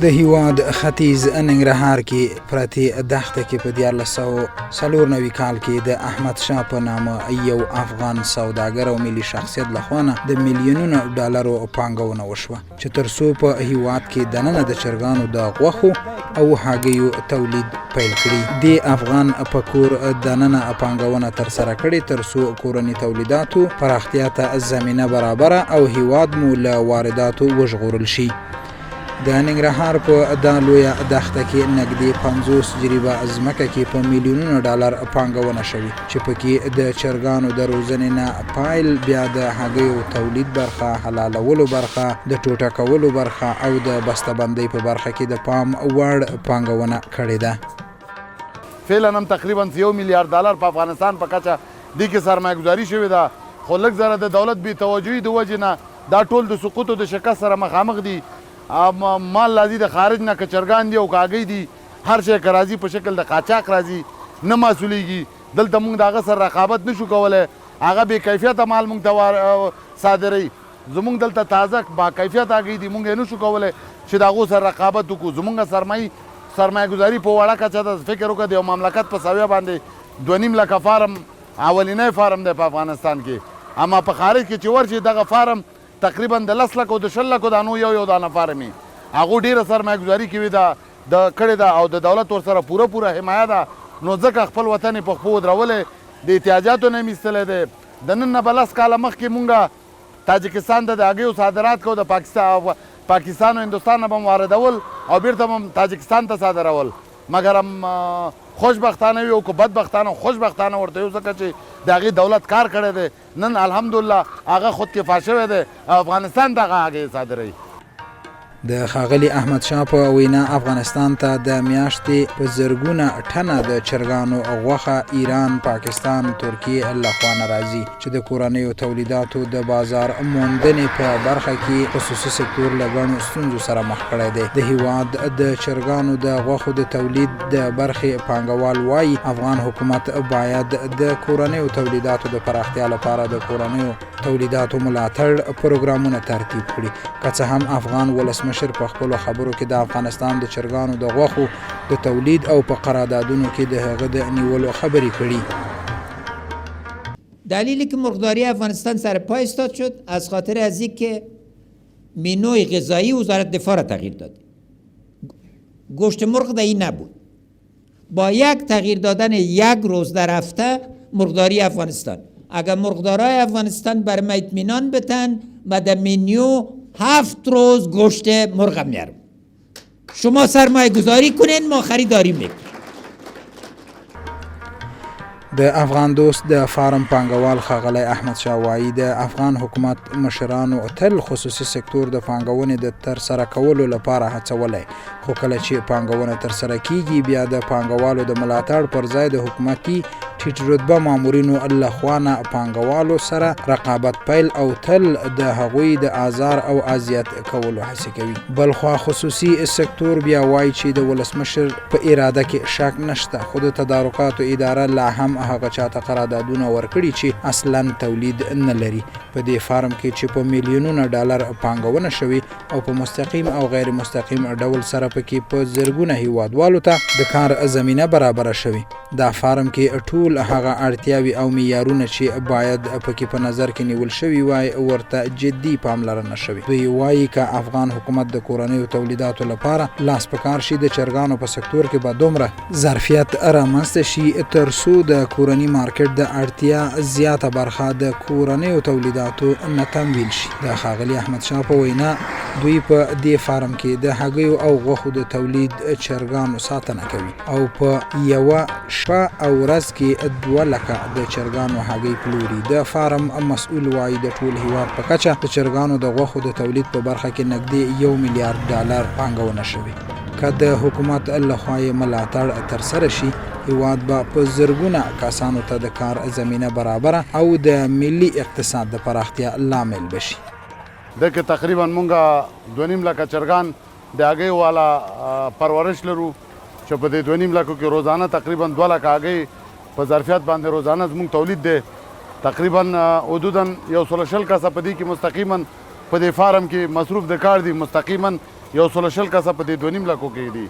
د هیواد ختیځ ننګرهار کې پرتې دښته کې په 1494 کال کې د احمد شاه په نامه یو افغان سوداګر او ملي شخصیت لخوا د میلیونونو ډالرو پانګونه وشوه چې تر څو په هیواد کې دننه د چرګانو د غوښو او هګیو تولید پیل کړي. د افغان په کور دننه پانګونه ترسره کړي تر څو کورني تولیداتو پراختیا ته زمینه برابره او هیواد مو له وارداتو وژغورل شي. د ننګرهار په دا لویه دښته کې نږدې 50 جریبه ځمکه کې په میلیونونو ډالر پانګونه شوې چې پکې د چرګانو د روزنې نه پایل بیا د هګیو تولید برخه، حلالولو برخه، د ټوټه کولو برخه او د بسته‌بندۍ په برخه کې د پام وړ پانګونه کړې ده. فعلا هم تقریبا 1 میلیارد ډالر په افغانستان په کچه دې کې سرمایه‌ګذاري شوې ده، خو لږ زره د دولت بې توجهي د وجې نه دا ټول د سقوط او د شکست سره مخامخ دي. مال راځي د خارج نه، که چرګان دي او که هګۍ دي، هر شی که راځي په شکل د قاچاق راځي، نه محصولیږي. دلته موږ د هغه سره رقابت نشو کولی، هغه بې کیفیته مال موږ ته صادروي. زموږ دلته تازه با کیفیت هګۍ دي، موږ یې نشو کولی چې د هغو سره رقابت وکړو. زموږ سرمایه‌ګذاري په وړه کچه ده. فکر وکړه د یو مملکت په سویه باندې 2.5 لکه فارم اولنی فارم دی په افغانستان کې، اما په خارج کې چې ورشي دغه فارم تقریبا د 10 لکو د 20 لکو دانو یو دانه فارمي. هغو ډېره سرمایه‌ګذاري کوي د کړې ده او د دولت ورسره پوره حمایه ده. نو ځکه خپل وطن یې په خپو ودرولی، د احتیاجاتو نه یې ایستلی دی. د نن نه به 10 کاله مخکې مونږ تاجکستان ته د هګیو صادرات کوو، د پاکستان او هندوستان نه به م واردول او بیرته به م تاجکستان ته صادرول. مګر هم خوشبختانه وي او که بدبختانه خوشبختانه ورته یو ځکه چې د هغې دولت کار کړی دی. نن الحمدلله هغه خودکفا شوی دی، افغانستان ته هغه هګۍ صادروي. د ښاغلي احمد شاه په وینا افغانستان ته د میاشتې په زرګونه ټنه د چرګانو غوښه ایران، پاکستان، ترکیې لخوا نه راځي چې د کورنیو تولیداتو د بازار موندنې په برخه کې خصوصي سکتور له ګڼو ستونزو سره مخ کړی دی. د هیواد د چرګانو د غوښو د تولید د برخې پانګوال وایي افغان حکومت باید د کورنیو تولیداتو د پراختیا لپاره د کورنیو تولیداتو ملاتړ پروګرامونه ترتیب کړي. که څه هم افغان ولسمشر په خپلو خبرو کې د افغانستان د چرګانو د غوښو د تولید او په قراردادونو کې د هغه د نیولو خبرې کړي. دلیلی که مرغداری افغانستان سر پا ایستاد شد از خاطر از اینکه منوی غذایی وزارت دفاع را تغییر داد. گوشت مرغ در این نبود. با یک تغییر دادن 1 روز در هفته مرغداری افغانستان، اگر مرغدارای افغانستان بر ما اطمینان بتن و در منیو 7 روز گوشت مرغ میارم، شما سرمایه گذاری کنین ما خریداری میکنیم. د افغان دوست د فارم پانګوال ښاغلی احمد شاه وایي د افغان حکومت مشرانو تل خصوصي سکتور د پانګونې د ترسره کولو لپاره هڅولی، خو کله چې پانګونه ترسره کیږي بیا د پانګوالو د ملاتړ پر ځای د حکومتي ټیټ رتبه مامورینو لخوا نه پانګوالو سره رقابت پیل او تل د هغوی د آزار او اذیت کولو هڅې کوي. بلخوا خصوصي سکتور بیا وایي چې د ولسمشر په اراده کې شک نشته، خو د تدارکاتو اداره لا هم هغه چاته قراردادونه ورکړي چې اصلا تولید نه لري. په دې فارم کې چې په میلیونونو ډالر پانګونه شوي او په مستقیم او غیر مستقیم ډول سره پکې په زرګونه هیوادوالو ته د کار زمینه برابره شوي. دا فارم کې ټول هغه اړتیاوې او معیارونه چې باید پکې په نظر کې نیول شوي وای ورته جدي پاملرنه شوي. دوی وایي که افغان حکومت د کورنیو تولیداتو لپاره لاس په کار شي د چرګانو په سکتور کې به دومره ظرفیت رامنځته شي تر څو د کورني مارکیټ د اړتیا زیاته برخه د کورنیو تولیداتو نه تمویل شي. د ښاغلي احمد شاه په وینا دوی په دې فارم کې د هګیو او غوښو د تولید چرګانو ساتنه کوي او په یوه شپه او ورځ کې 2 لکه د چرګانو هګۍ پلوري. د فارم مسؤل وایي د ټول هیواد په کچه د چرګانو د غوښو د تولید په برخه کې نږدې 1 میلیارد ډالر پانګونه شوې. که د حکومت لخوا یې ملاتړ ترسره شي هیواد به په زرګونه کسانو ته د کار زمینه برابره او د ملي اقتصاد د پراختیا لامل بشي. دغه تقریبا مونږه 2.5 لکه چرګان د هګۍ والا پرورش لرو چې په دې 2.5 لکو کې روزانه تقریبا 2 لکه هګۍ په ظرفیت باندې روزانه زموږ تولید دی. تقریبا حدودا 120 کسه په دې کې مستقیما په دې فارم کې مصروف د کار دي مستقیما 120 کسه په دې 2.5 لکو کې دي.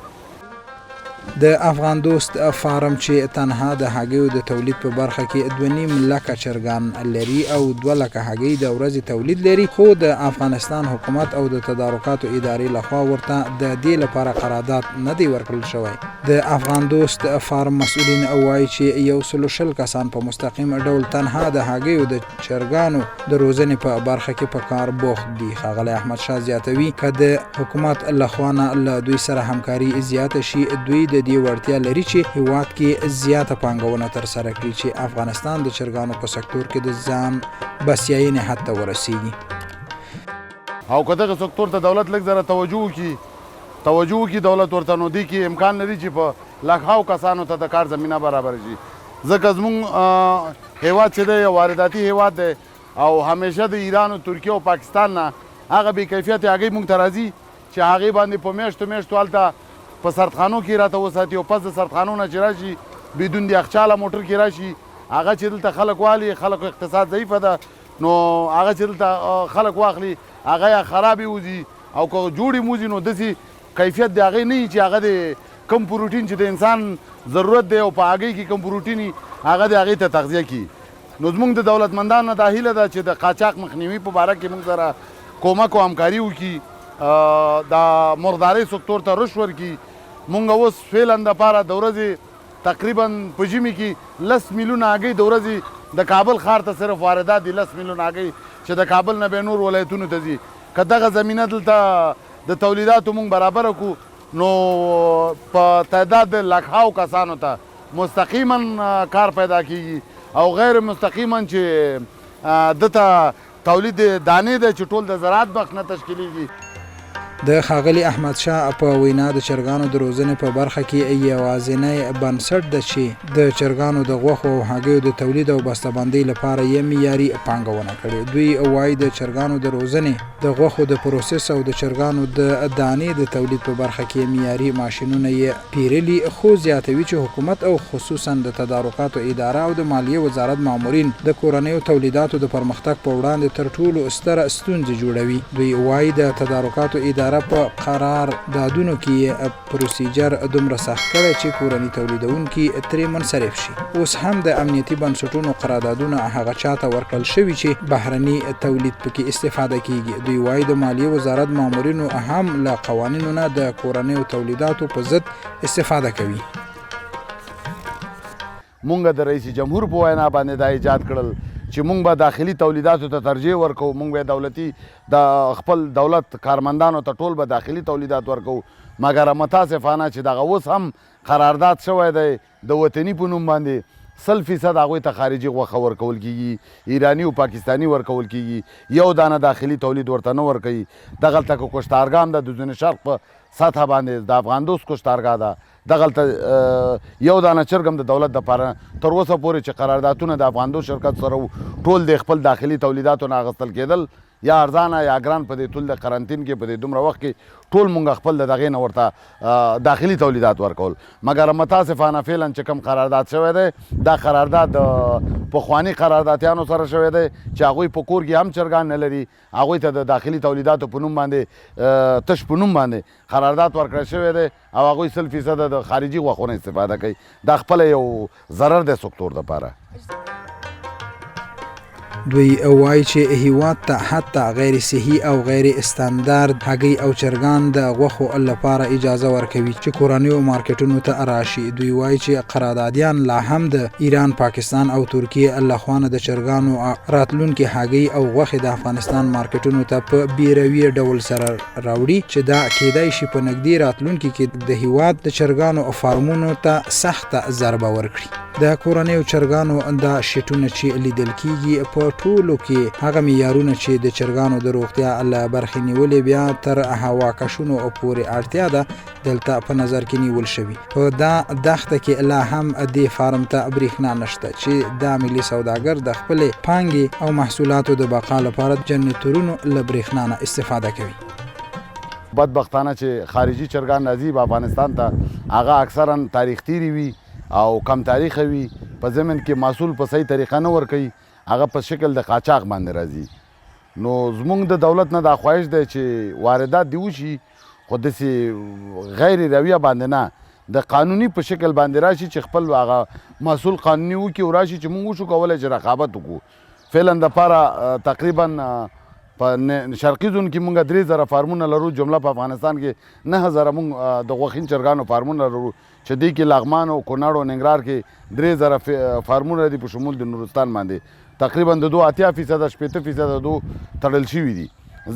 د افغان دوست فارم چې تنها د هګیو د تولید په برخه کې 2.5 لکه چرګان لري او 2 لکه هګۍ د ورځې تولید لري، خو د افغانستان حکومت او د تدارکاتو ادارې لخوا ورته د دې لپاره قرارداد نه دی ورکړل شوی. د افغان دوست فارم مسؤلین وایي چې 120 کسان په مستقیم ډول تنها د هګیو د چرګانو د روزنې په برخه کې په کار بوخت دي. ښاغلی احمدشاه زیاتوي که د حکومت لخوا نه له دوی سره همکاري زیاته شي، دوی د دې وړتیا لري چې هیواد کې زیاته پانګونه ترسره کړي چې افغانستان د چرګانو په سکتور کې د ځان بسیاینې حد ته ورسیږي. او که دغه سکتور ته دولت لږ ذره توجه وکړي دولت ورته، نو دې کې امکان لري چې په لکهاو کسانو ته د کار زمینه برابر شي. ځکه زموږ هیواد چې دی یو وارداتي هیواد دی او همیشه د ایران او ترکیه او پاکستان نه هغه بې کیفیته هګۍ موږ ته راځي چې هغې باندې په میاشتو هلته په سردخانو کې راته وساتي، او پس د سردخانو نه چې راشي بدون د یخچاله موټر کې راشي، هغه چې دلته خلک والي، خلکو اقتصاد ضعیفه ده، نو هغه چې دلته خلک واخلي هغه یا خرابې وځي او که جوړې مو وځي نو داسې کیفیت د هغې نه وي چې هغه د کم پروټین چې د انسان ضرورت دی او په هګۍ کې کم پروټین وي هغه د هغې ته تغذیه کړي. نو زموږ د دولتمندانو نه دا هیله ده چې د قاچاق مخنیوي په باره کې موږ سره کومک او همکاري وکړي، د مرغدارۍ سکتور ته رشد ورکړي. مونږ اوس فعلا دپاره د ورځې تقریبا په ژمي کې 10 میلیونه هګۍ د ورځې د کابل ښار ته صرف واردات دي، 10 میلیونه هګۍ چې د کابل نه به نور ولایتونو ته ځي. که دغه زمینه دلته د تولیداتو مونږ برابره کړو نو په تعداد د لکهاو کسانو ته مستقیما کار پیدا کیږي او غیر مستقیما چې دته تولید دانې ده چې ټول د زراعت بخش نه تشکیلیږي. د ښاغلي احمدشاه په وینا د چرګانو د روزنې په برخه کې یوازینی بنسټ ده چې د چرګانو د غوښو او هګیو د تولید او بسته‌بندۍ لپاره یې معیاري پانګونه کړې. دوی وایي د چرګانو د روزنې، د غوښو د پروسس او د چرګانو د دانې د تولید په برخه کې معیاري ماشینونه یې پیرلي، خو زیاتوي چې حکومت او خصوصا د تدارکاتو اداره او د مالیې وزارت مامورین د کورنیو تولیداتو د پرمختګ په وړاندې تر ټولو ستره ستونزې جوړوي. دوی وایي د تدارکاتو اداره په قرار دادونو کې پروسیجر دومره سخت کړی چې کورني تولیدونکي ترې منصرف شي. اوس هم د امنیتي بنسټونو قراردادونه هغه چاته ورکړل شوي چې بهرني تولید پکې استفاده کیږي. دوی وایي د مالیې وزارت مامورینو هم له قوانینو نه د کورنیو تولیداتو په ضد استفاده کوي. مونږ د رئیس جمهور په وینا باندې دا ایجاد کړل چې مونږ به داخلي تولیداتو ته ترجیح ورکو، مونږ به دولتي د خپل دولت کارمندانو ته ټول به داخلي تولیدات ورکو، مګر متاسفانه چې دغه اوس هم قرارداد شوی دی د وطني په نوم باندې 100% هغوی ته خارجي غوښه ورکول کیږي، ایراني او پاکستاني ورکول کیږي، یو دانه داخلي تولید ورته نه ورکوي. دغلته که کشتارګاه د جنوب شرق په سطحه باندې د افغان دوست کشتارګاه ده، دغلته یو دانه چرګ هم د دولت دپاره تر اوسه پورې چې قراردادونه د افغان دوست شرکت سره ټول د خپل داخلي تولیداتو نه اخیستل کېدل یا ارزانه یا ګران په دې ټول د قرنطین کې په دې دومره وخت کې ټول مونږ خپل د دغې نه ورته داخلي تولیدات ورکول. مګر متاسفانه فعلا چې کوم قرارداد شوی دی دا قرارداد د پخواني قراردادیانو سره شوی دی چې هغوی په کور کې هم چرګان نه لري، هغوی ته د داخلي تولیداتو په نوم باندې تش په نوم باندې قرارداد ورکړی شوی دی او هغوی 100% د خارجي غوښو نه استفاده کوي. دا خپله یو ضرر دی سکتور دپاره. دوی وایي چې هیواد ته حتی غیر صحي او غیر استاندارد هګۍ او چرګان د غوښو لپاره اجازه ورکوي چې کورنیو مارکیټونو ته راشي. دوی وایي چې قراردادیان لا هم د ایران، پاکستان او ترکیه لخوا نه د چرګانو راتلونکي هګۍ او غوښې د افغانستان مارکیټونو ته په بیروي ډول سره راوړي چې دا کیدای شي په نږدې راتلونکي کې د هیواد د چرګانو فارمونو ته سخته ضربه ورکړي. د کورنیو چرګانو دا شیټونه چې لیدل کیږي په ټولو کې هغه معیارونه چې د چرګانو د روغتیا له برخې نیولې بیا تر هوا کشونو پورې اړتیا ده دلته په نظر کې نیول شوي. په دا دښته کې لا هم دې فارم ته برېښنا نشته چې دا ملي سوداګر د خپلې پانګې او محصولاتو د بقا لپاره جنریټورونو له برېښنا نه استفاده کوي. بدبختانه چې خارجي چرګان راځي په افغانستان ته هغه اکثرا تاریخ تیری وي او کم تاریخ وي، په ضمن کې محصول په صحیح طریقه نه ورکوي، هغه په شکل د قاچاق باندې راځي. نو زمونږ د دولت نه دا خواهش دی چې واردات دې وشي خو داسې غیر رویه باندې نه د قانوني په شکل باندې راشي چې خپل هغه محصول قانوني وکړي او راشي چې موږ وشو کولی چې رقابت وکړو فعلا دپاره تقریبا په شرقي زون کې موږ 3000 فارمونه لرو جمله په افغانستان کې 9000 موږ د غوښین چرګانو فارمونه لرو چې دې کې لغمان او کونړ او ننګرهار کې 3000 فارمونه دي په شمول د نورستان باندې تقریبا د 80% 80% دو تړل شوي دي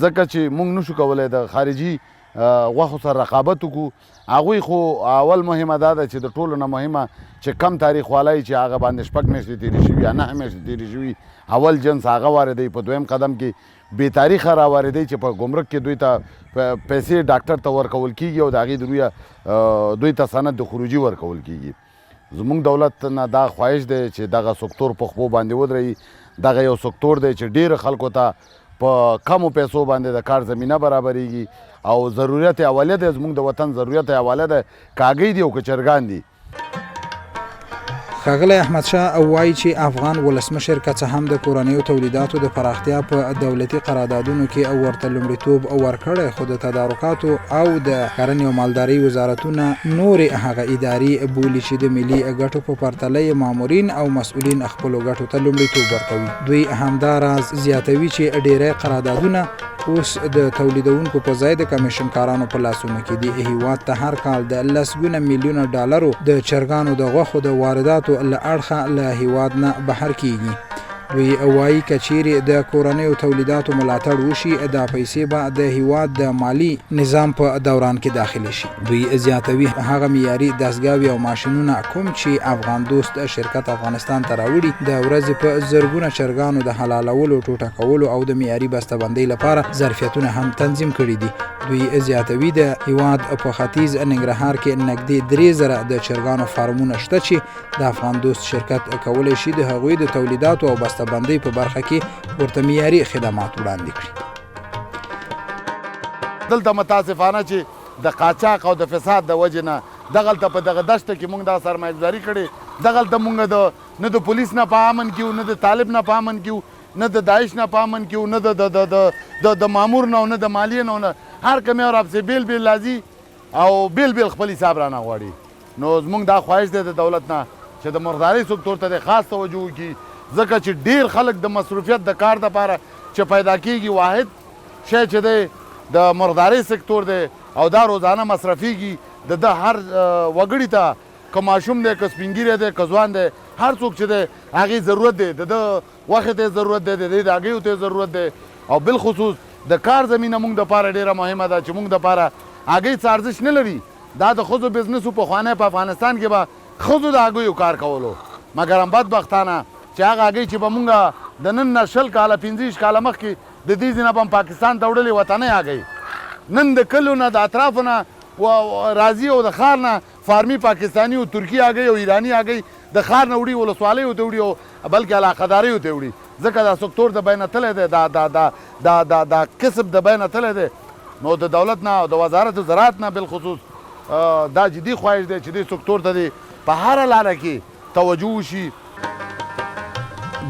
ځکه چې موږ نشو کولی د خارجي غوښو سره رقابت وکړو هغوی خو اول مهمه دا ده چې د ټولو نه مهمه چې کم تاریخ والی چې هغه باندې 6 میاشتې تېرې شوي یا 9 میاشتې تېرې شوي اول جنس هغه واردوي په دویم قدم کې بې تاریخه راواردوي چې په ګمرک کې دوی ته پیسې ډاکټر ته ورکول کېږي او د هغې د رویه دوی ته سند د خروجي ورکول کېږي زموږ دولت نه دا خواهش دی چې دغه سکتور په خپو باندې ودروي دغه یو سکتور دی چې ډېرو خلکو ته په کمو پیسو باندې د کار زمینه برابریږي او ضرورت اوله دی زموږ د وطن ضرورت اوله ده کاږی دي او که چرګان دي ښاغلی احمدشاه وایي چې افغان ولسمشر که څه هم د کورنیو تولیداتو د پراختیا په دولتي قراردادونو کې ورته لومړیتوب ورکړی خو د تدارکاتو او د کرنې او مالدارۍ وزارتونه نورې هغه ادارې بولي چې د ملي ګټو په پرتله مامورین او مسؤلین خپلو ګټو ته لومړیتوب ورکوي دوی همداراز زیاتوي چې ډیری قراردادونه اوس د تولیدونکو په ځای د کمیشنکارانو په لاسونو کې دي هیواد ته هر کال د لسګونه میلیونه ډالرو د چرګانو د غوښو د وارداتو له اړخه له هیواد نه بهر کیږي دوی وایي که چیرې د کورنیو تولیداتو ملاتړ وشي دا پیسې به د هیواد د مالی نظام په دوران کې داخل شي دوی زیاتوي هغه معیاري دستګاوې او ماشینونه کوم چې افغان دوست شرکت افغانستان ته راوړي د ورځې په زرګونه چرګانو د حلالولو ټوټه کولو او د معیاري بسته‌بندۍ لپاره ظرفیتونه هم تنظیم کړي دي دوی زیاتوي د هیواد په ختیځ ننګرهار کې نږدې 3000 د چرګانو فارمونه شته چې د افغان دوست شرکت کولی شي د هغوی د تولیداتو او بندۍ په برخه کې ورته معیاري خدمات وړاندې کړي دلته متاسفانه چې د قاچاق او د فساد د وجې نه دغلته په دغه دشته کې موږ دا سرمایه‌ګذاري کړې دغلته موږ نه د پولیس نه په امن کیو نه د طالب نه په امن کیو نه د داعش نه په امن کیو نه د مامور نه نه د مالیې نه هر کمی اور افسې بیل بیل لازي او بیل بیل خپل حساب رانه غواړي نو زموږ دا خواهش دی د دولت نه چې د مرغدارۍ سکتور ته خاص توجه وکړي ځکه چې ډیر خلک د مصروفیت د کار دپاره چې پیدا کیږي واحد شی چې دی د مرغدارۍ سکتور دی او دا روزانه مصرفیږي د هر وګړي ته که ماشوم دی که سپین ږیری دی که ځوان دی هر څوک چې دی هغې ضرورت دی د غوښې ته ضرورت دی د دې د هګیو ته ضرورت دی او بالخصوص د کار زمینه موږ دپاره ډیره مهمه ده چې موږ دپاره هګۍ څه ارزښت نه لري دا د ښځو بزنس پخوانی په افغانستان کې به ښځو د هګیو کار کولو مګر هم بدبختانه چې هغه هګۍ چې به مونږ د نن نه 20 کاله 15 کاله مخکې د دې ځای نه به پاکستان ته وړلې وطنۍ هګۍ نن د کلو نه د اطرافو نه راځي او د ښار نه فارمي پاکستاني او ترکي هګۍ او ایراني هګۍ د ښار نه وړي ولسوالیو ته وړي او بلکې علاقهداریو ته وړي ځکه دا سکتور د بینه تللی دی دا کسب د بینه تللی دی نو د دولت نه او د وزارت زراعت نه بالخصوص دا جدي خواهش دی چې دې سکتور ته دی په هره لاره کې توجه وشي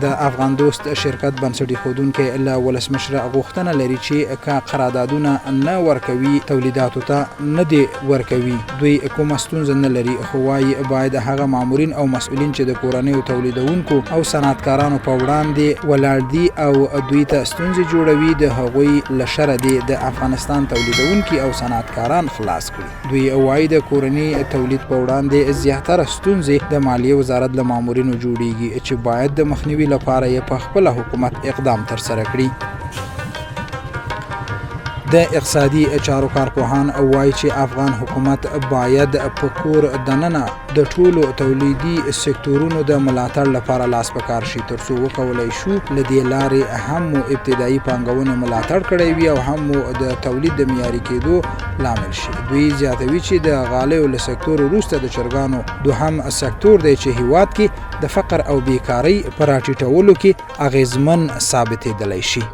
د افغان دوست شرکت بنسټ ایښودونکی له ولسمشره غوښتنه لري چې که قراردادونه نه ورکوي تولیداتو ته نه دي ورکوي دوی کومه ستونزه نه لري خو وایي باید هغه مامورین او مسؤلین چې د کورنیو تولیدونکو او صنعتکارانو په وړاندې ولاړ دي او دوی ته ستونزې جوړوي د هغوی له شره دي د افغانستان تولیدونکي او صنعتکاران خلاص کړي دوی وایي د کورني تولید په وړاندې زیاتره ستونزې د مالیې وزارت له مامورینو جوړیږي چې باید د مخنیوي لپاره یې په خپل حکومت اقدام ترسره کړي د اقتصادي چارو کارپوهان وایي چې افغان حکومت باید په کور دننه د ټولو تولیدي سکتورونو د ملاتړ لپاره لاس په کار شي ترڅو وکولای شو له دې لارې هم ابتدایي پانګونې ملاتړ کړی وي او هم د تولید د معیاري کېدو لامل شي دوی زیاتوي چې د غالیو له سکتور وروسته د چرګانو دوهم سکتور دی چې هیواد کې د فقر او بیکارۍ په راټیټولو کې اغیزمن ثابتېدلی شي